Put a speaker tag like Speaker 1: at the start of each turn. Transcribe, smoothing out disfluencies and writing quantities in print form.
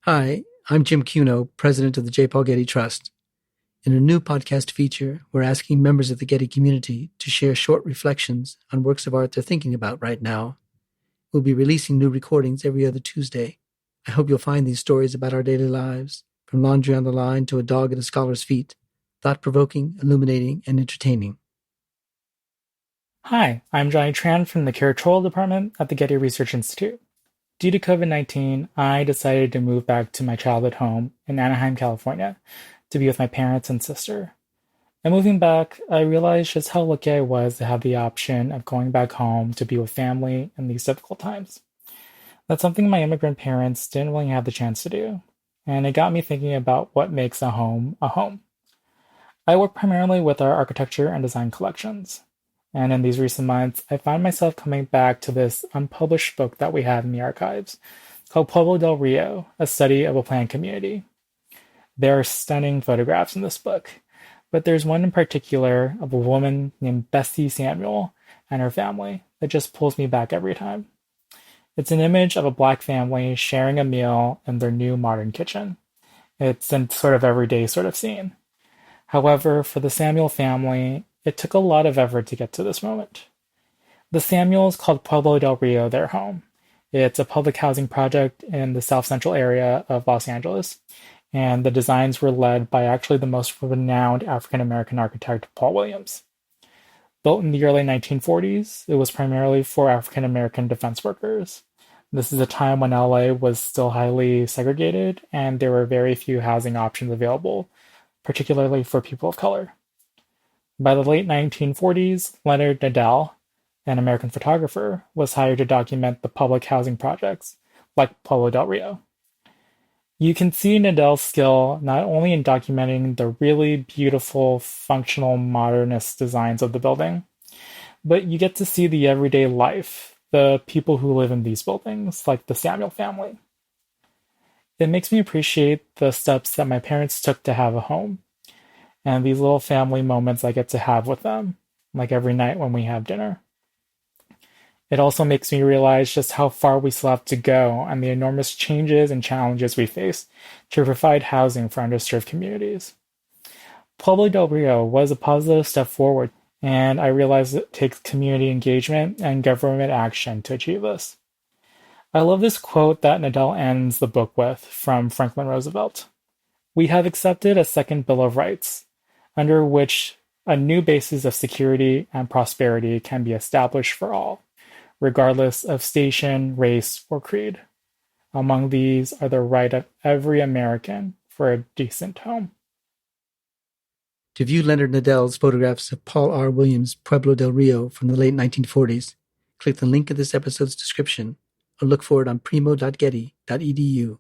Speaker 1: Hi, I'm Jim Cuno, president of the J. Paul Getty Trust. In a new podcast feature, we're asking members of the Getty community to share short reflections on works of art they're thinking about right now. We'll be releasing new recordings every other Tuesday. I hope you'll find these stories about our daily lives, from laundry on the line to a dog at a scholar's feet, thought-provoking, illuminating, and entertaining.
Speaker 2: Hi, I'm Johnny Tran from the curatorial department at the Getty Research Institute. Due to COVID-19, I decided to move back to my childhood home in Anaheim, California, to be with my parents and sister. And moving back, I realized just how lucky I was to have the option of going back home to be with family in these difficult times. That's something my immigrant parents didn't really have the chance to do, and it got me thinking about what makes a home a home. I work primarily with our architecture and design collections. And in these recent months, I find myself coming back to this unpublished book that we have in the archives called Pueblo del Rio, A Study of a Planned Community. There are stunning photographs in this book, but there's one in particular of a woman named Bessie Samuel and her family that just pulls me back every time. It's an image of a black family sharing a meal in their new modern kitchen. It's a sort of everyday sort of scene. However, for the Samuel family, it took a lot of effort to get to this moment. The Samuels called Pueblo del Rio their home. It's a public housing project in the south central area of Los Angeles, and the designs were led by actually the most renowned African American architect, Paul Williams. Built in the early 1940s, it was primarily for African American defense workers. This is a time when LA was still highly segregated, and there were very few housing options available, particularly for people of color. By the late 1940s, Leonard Nadell, an American photographer, was hired to document the public housing projects, like Pueblo del Rio. You can see Nadell's skill not only in documenting the really beautiful, functional, modernist designs of the building, but you get to see the everyday life, the people who live in these buildings, like the Samuel family. It makes me appreciate the steps that my parents took to have a home, and these little family moments I get to have with them, like every night when we have dinner. It also makes me realize just how far we still have to go and the enormous changes and challenges we face to provide housing for underserved communities. Pueblo del Rio was a positive step forward, and I realize it takes community engagement and government action to achieve this. I love this quote that Nadell ends the book with from Franklin Roosevelt. We have accepted a second Bill of Rights, under which a new basis of security and prosperity can be established for all, regardless of station, race, or creed. Among these are the right of every American for a decent home.
Speaker 1: To view Leonard Nadell's photographs of Paul R. Williams' Pueblo del Rio from the late 1940s, click the link in this episode's description or look for it on primo.getty.edu.